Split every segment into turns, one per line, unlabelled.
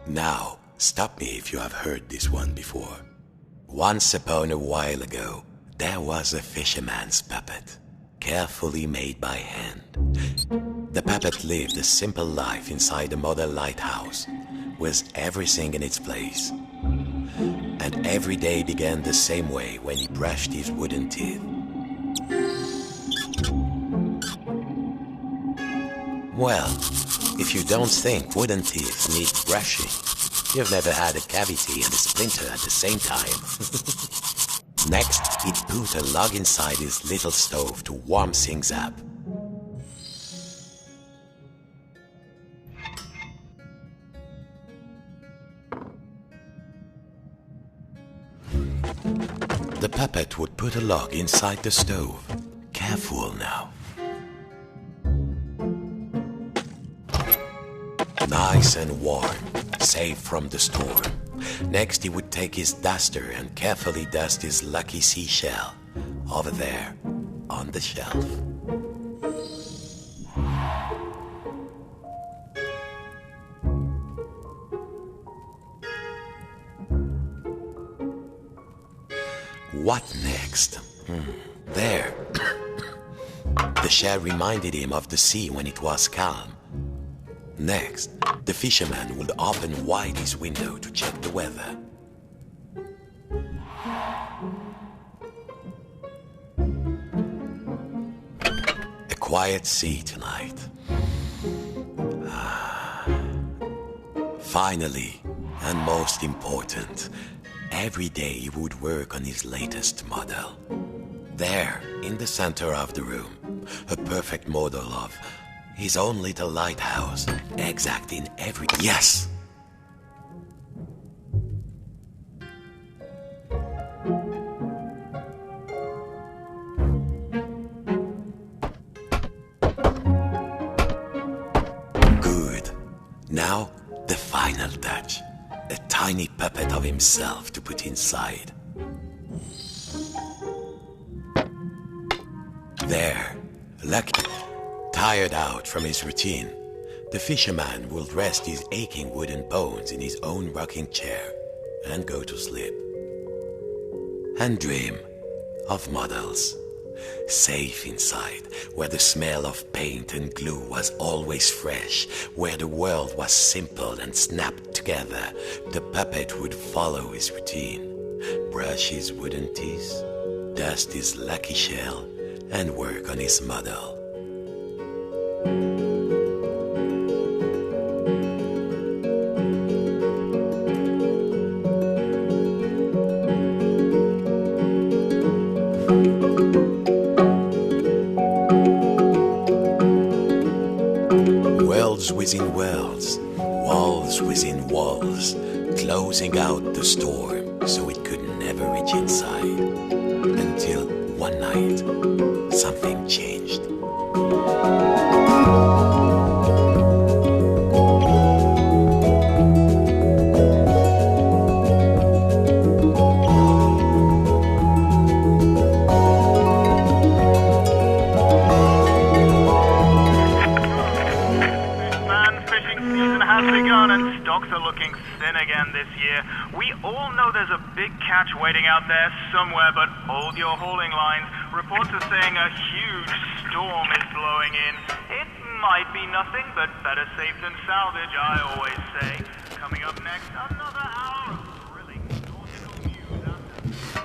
Now, stop me if you have heard this one before. Once upon a while ago, there was a fisherman's puppet, carefully made by hand. The puppet lived a simple life inside a model lighthouse, with everything in its place. And every day began the same way when he brushed his wooden teeth. Well, if you don't think wooden teeth need brushing, you've never had a cavity and a splinter at the same time. Next, he'd put a log inside his little stove to warm things up. The puppet would put a log inside the stove. Careful now. Nice and warm, safe from the storm. Next, he would take his duster and carefully dust his lucky seashell over there on the shelf. What next? There. The shell reminded him of the sea when it was calm. Next, the fisherman would open wide his window to check the weather. A quiet sea tonight. Finally, and most important, every day he would work on his latest model. There, in the center of the room, a perfect model of his own little lighthouse, exact in every... Yes! Good. Now, the final touch. A tiny puppet of himself to put inside. There, lucky. Tired out from his routine, the fisherman will rest his aching wooden bones in his own rocking chair and go to sleep. And dream of models, safe inside, where the smell of paint and glue was always fresh, where the world was simple and snapped together. The puppet would follow his routine, brush his wooden teeth, dust his lucky shell, and work on his model. Worlds within worlds, walls within walls, closing out the storm so it could never reach inside. Until one night, something changed.
Stocks are looking thin again this year. We all know there's a big catch waiting out there somewhere, but hold your hauling lines. Reports are saying a huge storm is blowing in. It might be nothing, but better safe than salvage, I always say. Coming up next, another hour of thrilling nautical news after...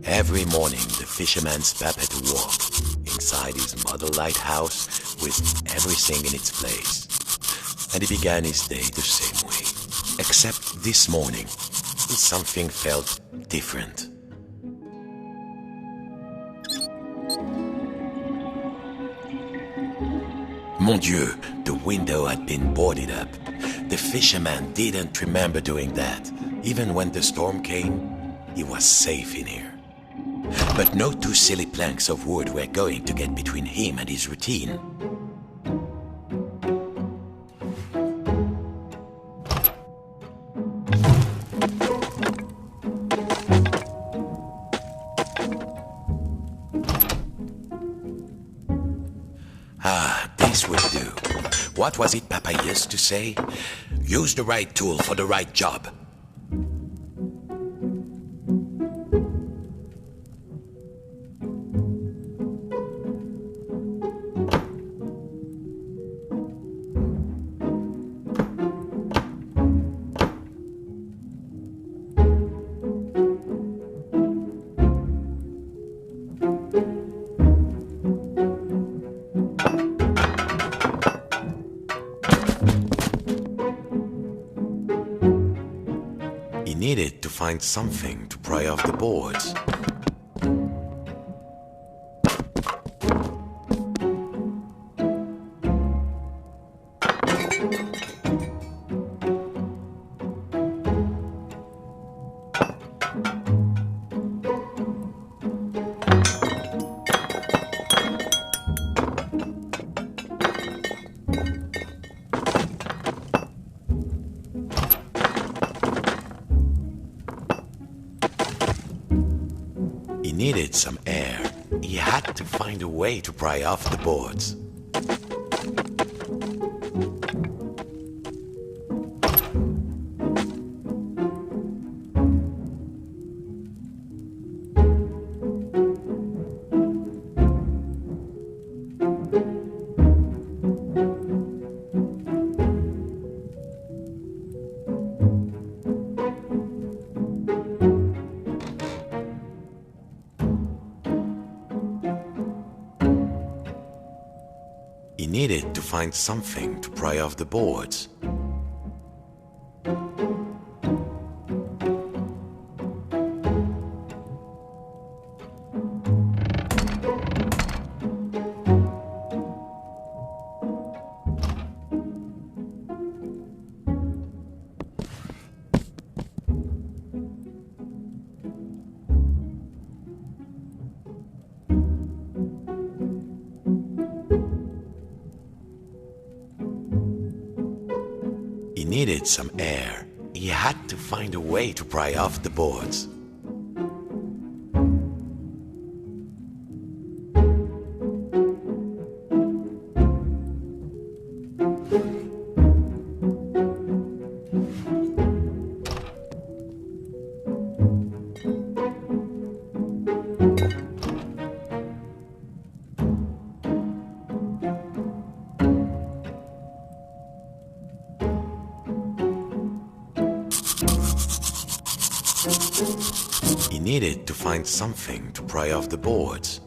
Every morning, the fisherman's puppet walked inside his model lighthouse with everything in its place. And he began his day the same way. Except this morning, something felt different. Mon Dieu, the window had been boarded up. The fisherman didn't remember doing that. Even when the storm came, he was safe in here. But no two silly planks of wood were going to get between him and his routine. What was it Papa used to say? Use the right tool for the right job. He needed to find something to pry off the boards. He needed some air. He had to find a way to pry off the boards. He needed to find something to pry off the boards. He needed some air. He had to find a way to pry off the boards. He needed to find something to pry off the boards.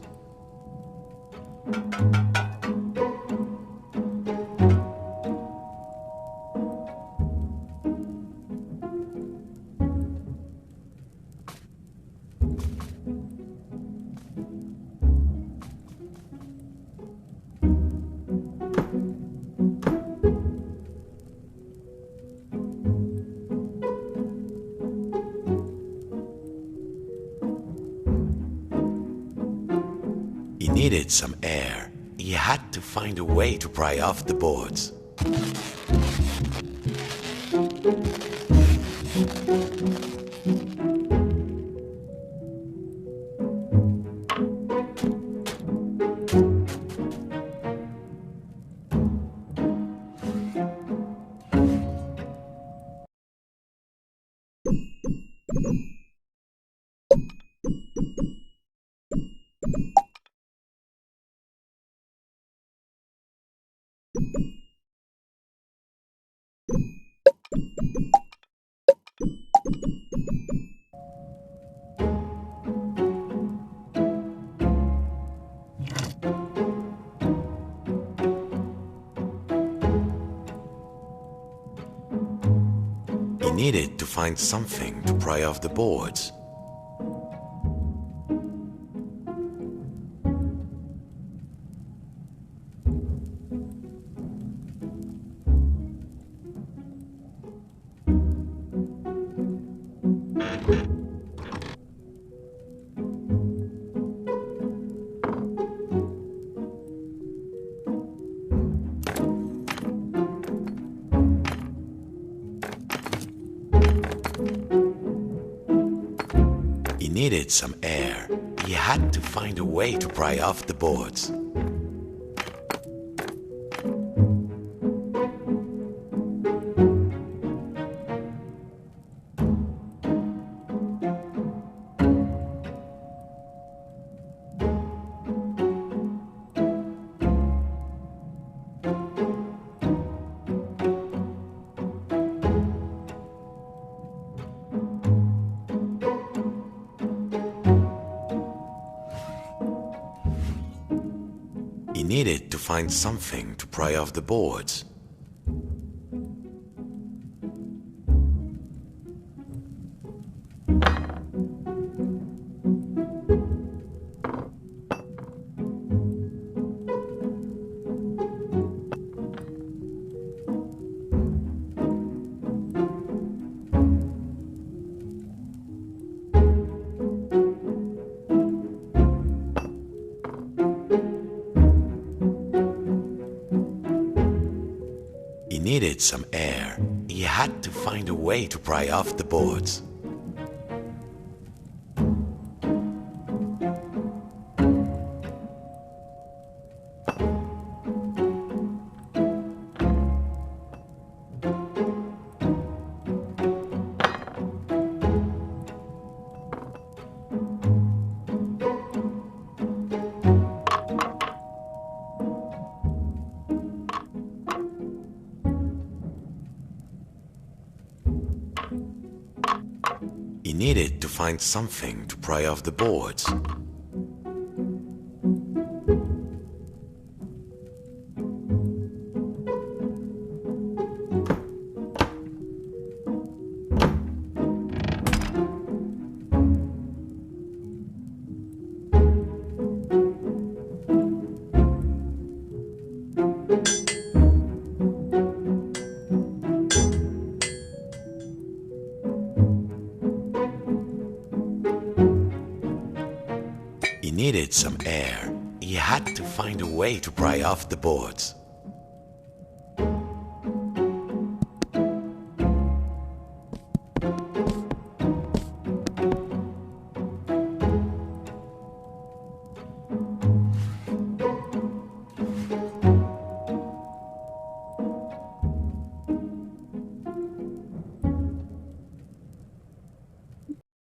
He needed some air. He had to find a way to pry off the boards. He needed to find something to pry off the boards. He needed some air. He had to find a way to pry off the boards. needed to find something to pry off the boards. He needed some air. He had to find a way to pry off the boards. He needed to find something to pry off the boards. He needed some air. He had to find a way to pry off the boards.